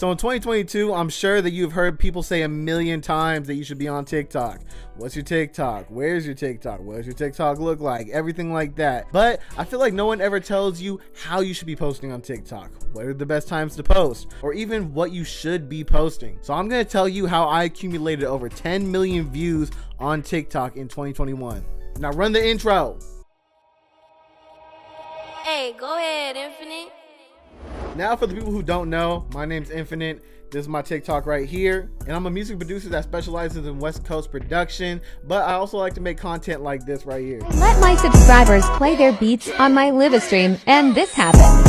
So in 2022, I'm sure that you've heard people say a million times that you should be on TikTok. What's your TikTok? Where's your TikTok? What does your TikTok look like? Everything like that. But I feel like no one ever tells you how you should be posting on TikTok. What are the best times to post? Or even what you should be posting. So I'm going to tell you how I accumulated over 10 million views on TikTok in 2021. Now run the intro. Hey, go ahead, Infinite. Now for the people who don't know, my name's Infinite. This is my TikTok right here. And I'm a music producer that specializes in West Coast production, but I also like to make content like this right here. Let my subscribers play their beats on my live stream, and this happened.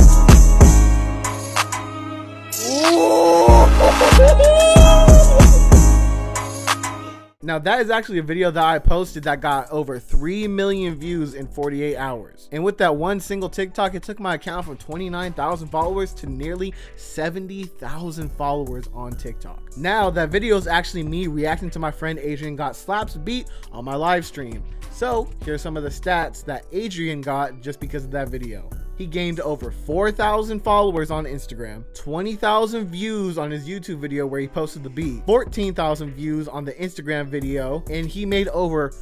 Now that is actually a video that I posted that got over 3 million views in 48 hours. And with that one single TikTok, it took my account from 29,000 followers to nearly 70,000 followers on TikTok. Now that video is actually me reacting to my friend Adrian Got Slaps beat on my live stream. So here's some of the stats that Adrian got just because of that video. He gained over 4,000 followers on Instagram, 20,000 views on his YouTube video where he posted the beat, 14,000 views on the Instagram video, and he made over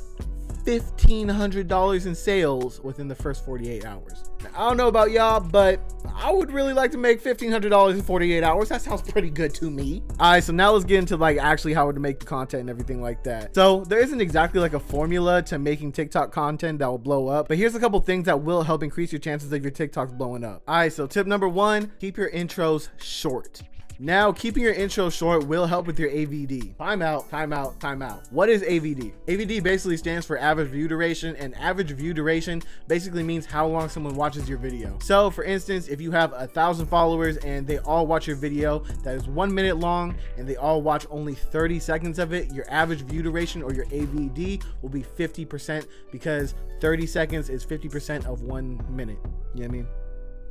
$1,500 in sales within the first 48 hours. Now, I don't know about y'all, but I would really like to make $1,500 in 48 hours. That sounds pretty good to me. All right, so now let's get into like actually how to make the content and everything like that. So there isn't exactly like a formula to making TikTok content that will blow up, but here's a couple things that will help increase your chances of your TikToks blowing up. All right, so tip number one, keep your intros short. Now, keeping your intro short will help with your AVD. Time out. What is AVD? AVD basically stands for average view duration, and average view duration basically means how long someone watches your video. So for instance, if you have 1,000 followers and they all watch your video that is 1 minute long and they all watch only 30 seconds of it, your average view duration or your AVD will be 50% because 30 seconds is 50% of 1 minute. You know what I mean?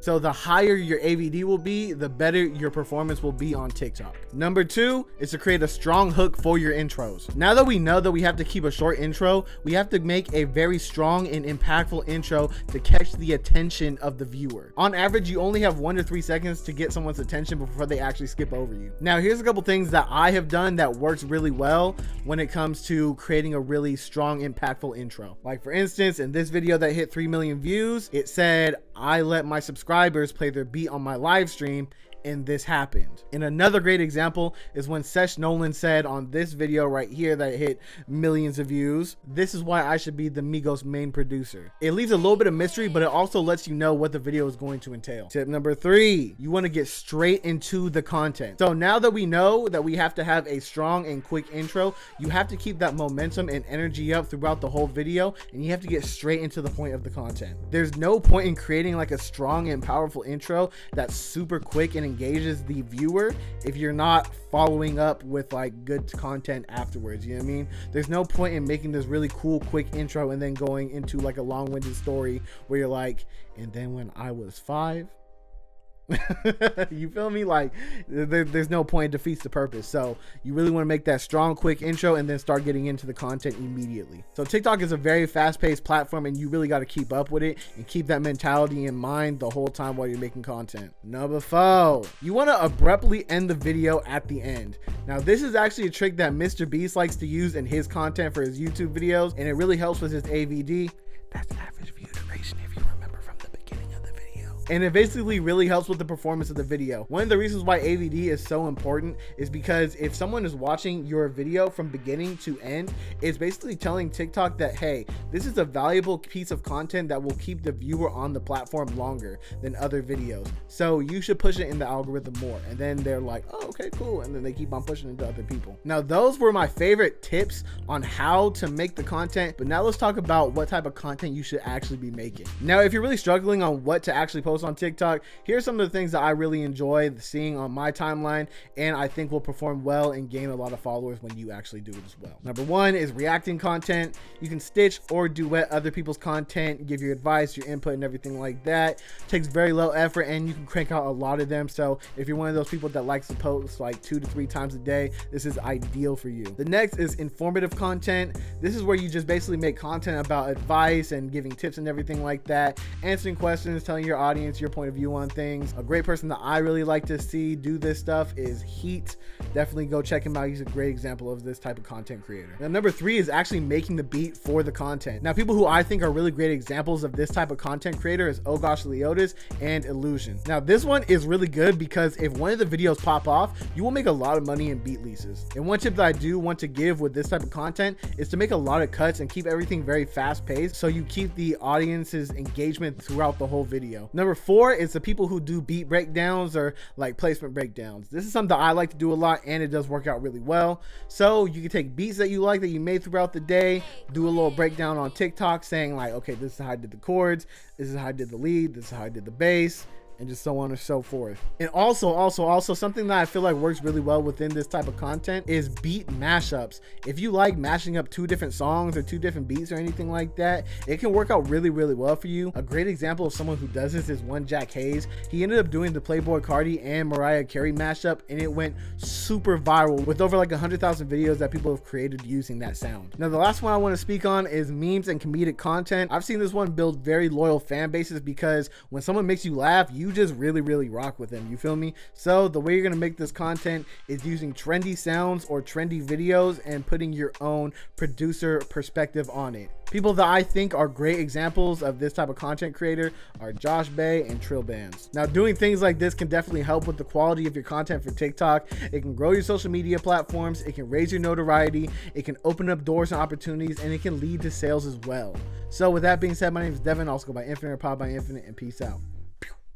So the higher your AVD will be, the better your performance will be on TikTok. Number two is to create a strong hook for your intros. Now that we know that we have to keep a short intro, we have to make a very strong and impactful intro to catch the attention of the viewer. On average, you only have 1 to 3 seconds to get someone's attention before they actually skip over you. Now, here's a couple things that I have done that works really well when it comes to creating a really strong, impactful intro. Like for instance, in this video that hit 3 million views, it said, I let my subscribers play their beat on my live stream, and this happened. And another great example is when Sesh Nolan said on this video right here that hit millions of views, this is why I should be the Migos main producer. It leaves a little bit of mystery, but it also lets you know what the video is going to entail. Tip number three, you want to get straight into the content. So now that we know that we have to have a strong and quick intro, you have to keep that momentum and energy up throughout the whole video, and you have to get straight into the point of the content. There's no point in creating like a strong and powerful intro that's super quick and engages the viewer if you're not following up with like good content afterwards. You know what I mean? There's no point in making this really cool quick intro and then going into like a long-winded story where you're like, and then when I was 5, you feel me? Like there's no point, it defeats the purpose. So you really want to make that strong quick intro and then start getting into the content immediately. So TikTok is a very fast-paced platform, and you really got to keep up with it and keep that mentality in mind the whole time while you're making content. Number 4, you want to abruptly end the video at the end. Now this is actually a trick that Mr. Beast likes to use in his content for his YouTube videos, and it really helps with his AVD. That's average view duration if you remember from the beginning of the video. And it basically really helps with the performance of the video. One of the reasons why AVD is so important is because if someone is watching your video from beginning to end, it's basically telling TikTok that, hey, this is a valuable piece of content that will keep the viewer on the platform longer than other videos. So you should push it in the algorithm more. And then they're like, oh, okay, cool. And then they keep on pushing it to other people. Now, those were my favorite tips on how to make the content. But now let's talk about what type of content you should actually be making. Now, if you're really struggling on what to actually post on TikTok, here's some of the things that I really enjoy seeing on my timeline, and I think will perform well and gain a lot of followers when you actually do it as well. Number 1 is reacting content. You can stitch or duet other people's content, give your advice, your input, and everything like that. It takes very low effort, and you can crank out a lot of them. So if you're one of those people that likes to post like 2 to 3 times a day, this is ideal for you. The next is informative content. This is where you just basically make content about advice and giving tips and everything like that, answering questions, telling your audience audience, your point of view on things. A great person that I really like to see do this stuff is Heat. Definitely go check him out. He's a great example of this type of content creator. Now, number 3 is actually making the beat for the content. Now, people who I think are really great examples of this type of content creator is Oh Gosh Leotis and Illusion. Now, this one is really good because if one of the videos pop off, you will make a lot of money in beat leases. And one tip that I do want to give with this type of content is to make a lot of cuts and keep everything very fast paced so you keep the audience's engagement throughout the whole video. Number 4 is the people who do beat breakdowns or like placement breakdowns. This is something that I like to do a lot and it does work out really well. So you can take beats that you like that you made throughout the day, do a little breakdown on TikTok saying like, okay, this is how I did the chords, this is how I did the lead, this is how I did the bass, and just so on and so forth. And also something that I feel like works really well within this type of content is beat mashups. If you like mashing up 2 different songs or 2 different beats or anything like that, it can work out really well for you. A great example of someone who does this is one Jack Hayes. He ended up doing the Playboi Carti and Mariah Carey mashup, and it went super viral with over like 100,000 videos that people have created using that sound. Now, the last one I want to speak on is memes and comedic content. I've seen this one build very loyal fan bases because when someone makes you laugh, you just really rock with them, you feel me? So the way you're gonna make this content is using trendy sounds or trendy videos and putting your own producer perspective on it. People that I think are great examples of this type of content creator are Josh Bay and Trill Bands. Now, doing things like this can definitely help with the quality of your content for TikTok. It can grow your social media platforms, it can raise your notoriety, it can open up doors and opportunities, and it can lead to sales as well. So with that being said, my name is Devin, also go by Infinite or Powered by Infinite, and peace out.